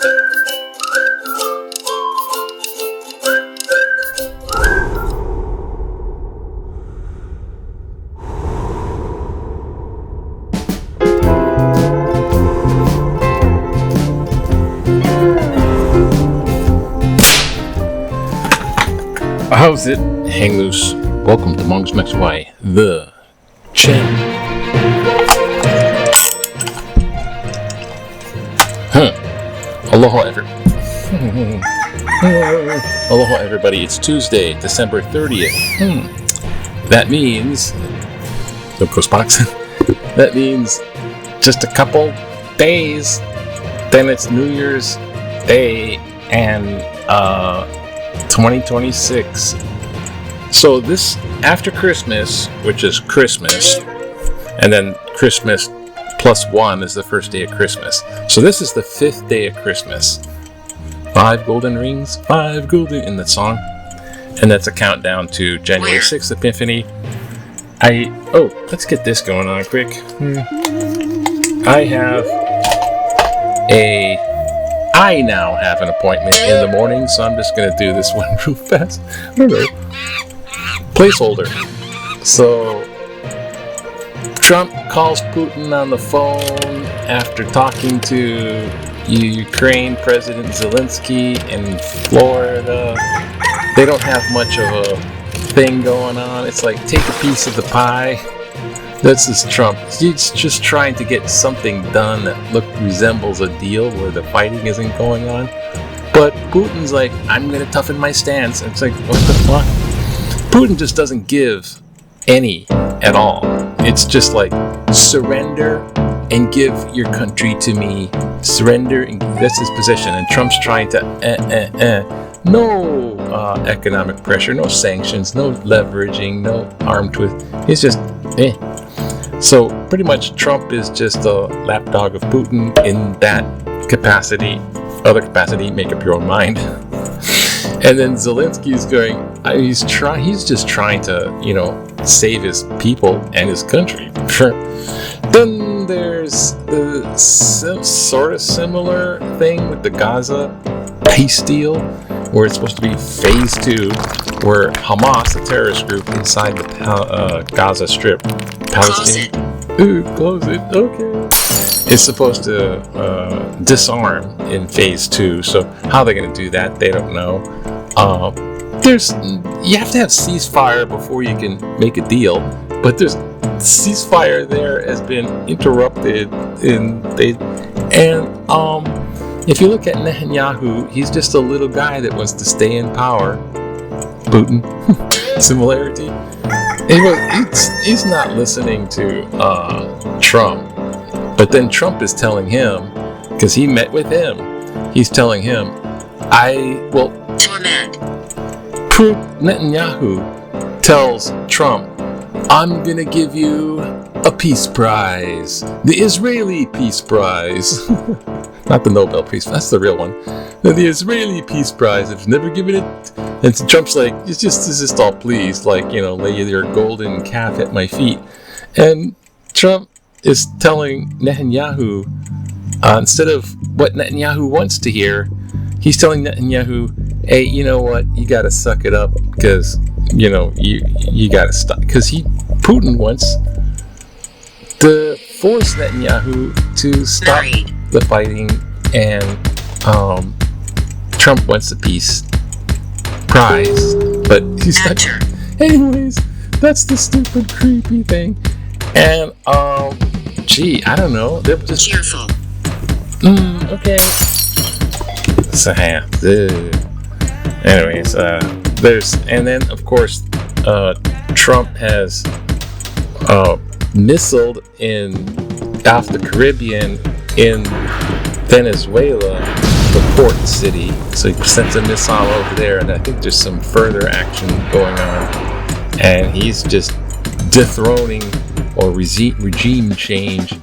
How's it? Hang loose. Welcome to Mongoose Max Y, the channel. Aloha, Aloha, everybody. It's Tuesday, December 30th. That means... No ghost box. That means just a couple days. Then it's New Year's Day and 2026. So this after Christmas, which is Christmas, and then Christmas plus 1 is the first day of Christmas. So this is the 5th day of Christmas. 5 golden rings, 5 golden in the song. And that's a countdown to January 6th Epiphany. Let's get this going on quick. I now have an appointment in the morning, so I'm just going to do this one real fast. I don't know. Placeholder. So, Trump calls Putin on the phone after talking to Ukraine President Zelensky in Florida. They don't have much of a thing going on. It's like, take a piece of the pie. This is Trump. He's just trying to get something done that resembles a deal where the fighting isn't going on. But Putin's like, I'm going to toughen my stance. And it's like, what the fuck? Putin just doesn't give any at all. It's just like, surrender and give your country to me. Surrender, and that's his position. And Trump's trying to, no economic pressure, no sanctions, no leveraging, no arm twist. He's just, So pretty much Trump is just a lapdog of Putin in that capacity. Other capacity, make up your own mind. And then Zelensky's going, he's just trying to, save his people and his country. Then there's the sort of similar thing with the Gaza peace deal, where it's supposed to be phase 2, where Hamas, a terrorist group inside the Gaza Strip, Palestine. Close it. Okay. It's supposed to disarm in phase 2. So how they're going to do that, they don't know. You have to have ceasefire before you can make a deal, but there's ceasefire there has been interrupted if you look at Netanyahu, he's just a little guy that wants to stay in power. Putin. Similarity. He's not listening to Trump. But then Trump is telling him, because he met with him, he's telling him, Netanyahu tells Trump, I'm going to give you a peace prize. The Israeli peace prize. Not the Nobel Peace Prize, that's the real one. The Israeli Peace Prize, I've never given it. And Trump's like, it's just all pleased, like, lay your golden calf at my feet. And Trump is telling Netanyahu, instead of what Netanyahu wants to hear, he's telling Netanyahu, hey, you know what, you gotta suck it up, because, you gotta stop. Because Putin wants to force Netanyahu to stop the fighting, and Trump wants the peace prize, but he's not. Anyways, that's the stupid, creepy thing. And I don't know. They're just cheerful. Okay. So anyways, and then of course, Trump has missiled off the Caribbean in Venezuela, the port city. So he sent a missile over there, and I think there's some further action going on. And he's just dethroning or regime change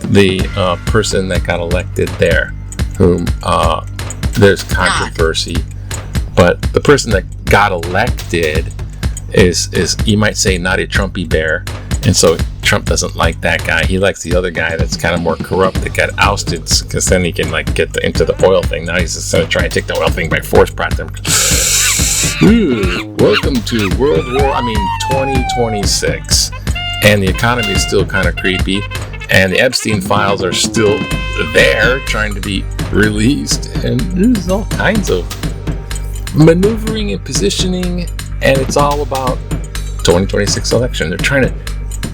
the person that got elected there, whom there's controversy. But the person that got elected is you might say not a Trumpy bear, and so Trump doesn't like that guy. He likes the other guy that's kind of more corrupt that got ousted, because then he can like get into the oil thing. Now he's just going to try and take the oil thing by force. Welcome to 2026, and the economy is still kind of creepy, and the Epstein files are still there trying to be released, and there's all kinds of maneuvering and positioning, and it's all about 2026 election. They're trying to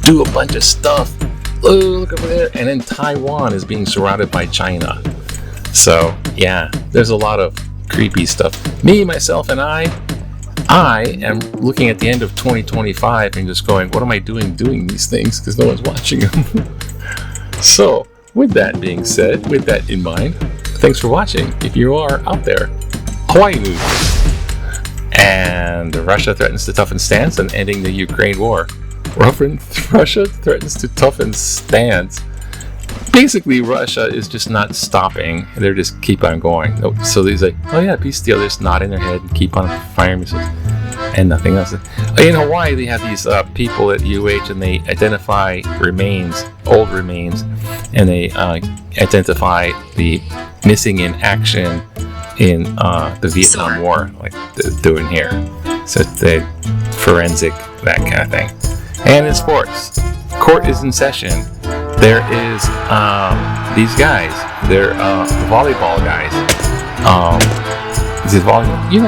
do a bunch of stuff. Oh, look over there. And then Taiwan is being surrounded by China. So yeah, there's a lot of creepy stuff. Me, myself, and I am looking at the end of 2025 and just going, what am I doing these things? Because no one's watching them. So with that being said, with that in mind, thanks for watching. If you are out there, Hawaii news. And Russia threatens to toughen stance on ending the Ukraine war. Russia threatens to toughen stance. Basically, Russia is just not stopping. They're just keep on going. So they're like, oh yeah, peace deal. They're just nodding their head and keep on firing missiles and nothing else. In Hawaii, they have these people at UH, and they identify old remains, and they identify the missing in action in the Vietnam War, like they're doing here. So the forensic, that kind of thing. And in sports, court is in session. There is these guys. They're volleyball guys. Is it volleyball? You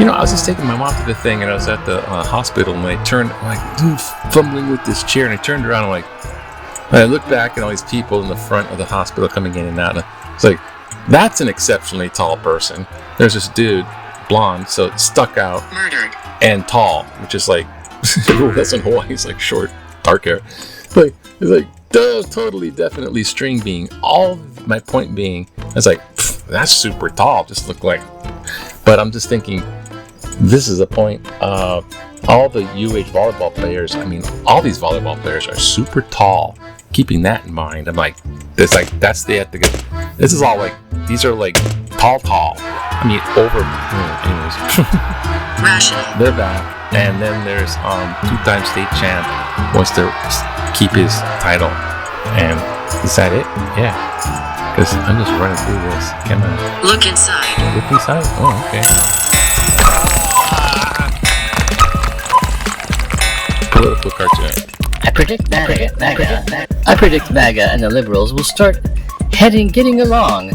know, I was just taking my mom to the thing, and I was at the hospital, and I turned, I'm like, dude, fumbling with this chair, and I turned around, and I looked back, and all these people in the front of the hospital coming in and out, and it's like, that's an exceptionally tall person. There's this dude, blonde, so stuck out, murdered, and tall, which is like, that's in Hawaii. He's like short, dark hair. It's like totally, definitely string being. All my point being, I was like, that's super tall. Just look like. But I'm just thinking, this is a point. All the UH volleyball players. I mean, all these volleyball players are super tall. Keeping that in mind, I'm like, this is all like, these are like tall. I mean, anyways. They're back. And then there's two-time state champ wants to keep his title. And is that it? Yeah. Because I'm just running through this. Come on. Look inside. Look inside? Oh, okay. Political cartoon. I predict MAGA and the liberals will start getting along.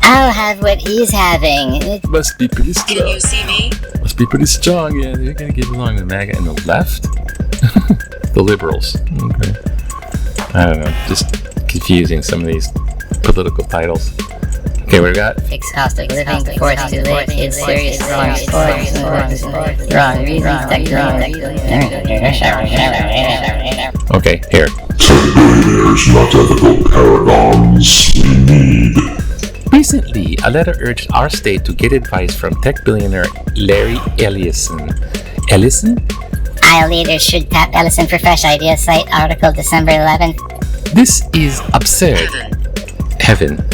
I'll have what he's having. It must be pretty strong. Can you see me? Must be pretty strong. Yeah, they're gonna get along. The MAGA and the left, the liberals. Okay. I don't know. Just confusing, some of these political titles. Okay, what do we got? Fix cost of living, forced to live, kids serious, wrong sports, wrong reasons, Okay, here. Billionaires, not ethical paragons we need. Recently, a letter urged our state to get advice from tech billionaire Larry Ellison. Ellison? Iowa leaders should tap Ellison for fresh ideas. Site article December 11th. This is absurd. Heaven.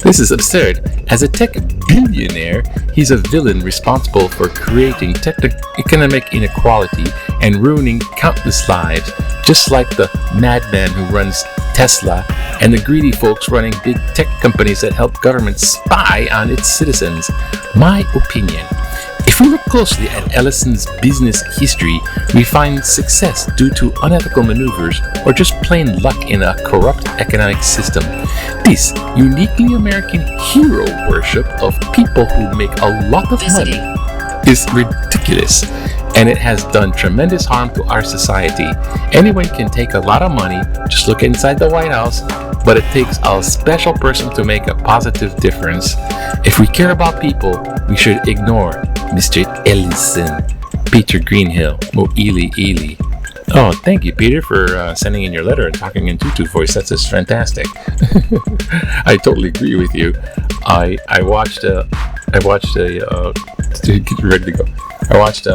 This is absurd. As a tech billionaire, he's a villain responsible for creating economic inequality and ruining countless lives, just like the madman who runs Tesla and the greedy folks running big tech companies that help governments spy on its citizens. My opinion. If we look closely at Ellison's business history, we find success due to unethical maneuvers or just plain luck in a corrupt economic system. This uniquely American hero worship of people who make a lot of money is ridiculous, and it has done tremendous harm to our society. Anyone can take a lot of money, just look inside the White House, but it takes a special person to make a positive difference. If we care about people, we should ignore Mr. Ellison. Peter Greenhill, Mo'ili. Oh, thank you, Peter, for sending in your letter and talking in tutu voice. That's just fantastic. I totally agree with you. I watched get ready to go. I watched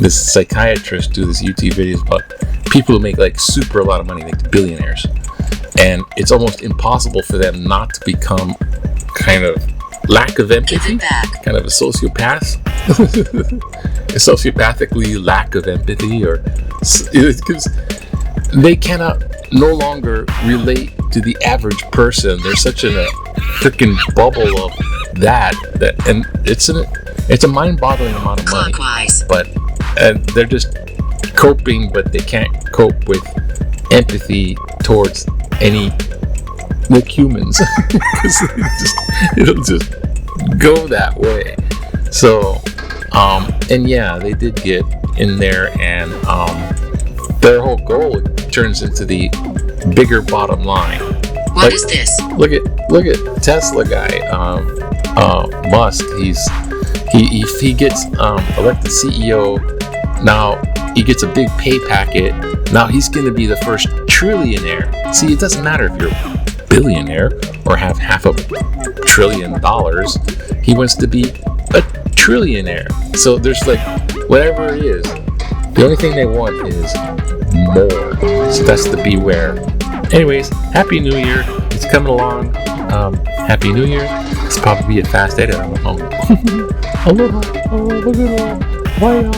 this psychiatrist do this YouTube videos about people who make like super a lot of money, like billionaires, and it's almost impossible for them not to become kind of lack of empathy, kind of a sociopath, a sociopathically lack of empathy, or because they cannot no longer relate to the average person. There's such a freaking bubble of that, and it's a mind-boggling amount of money. But and they're just coping, but they can't cope with empathy towards any humans because it'll just go that way. So and yeah, they did get in there, and their whole goal turns into the bigger bottom line. What is this? Look at Tesla guy, Musk. He gets elected CEO. Now he gets a big pay packet. Now he's going to be the first trillionaire. See, it doesn't matter if you're a billionaire or have $500 billion. He wants to be a trillionaire. So there's like whatever it is. The only thing they want is more. So that's the beware. Anyways, Happy New Year. It's coming along. Happy New Year. It's probably a fast edit. I'm home. Aloha. Bye.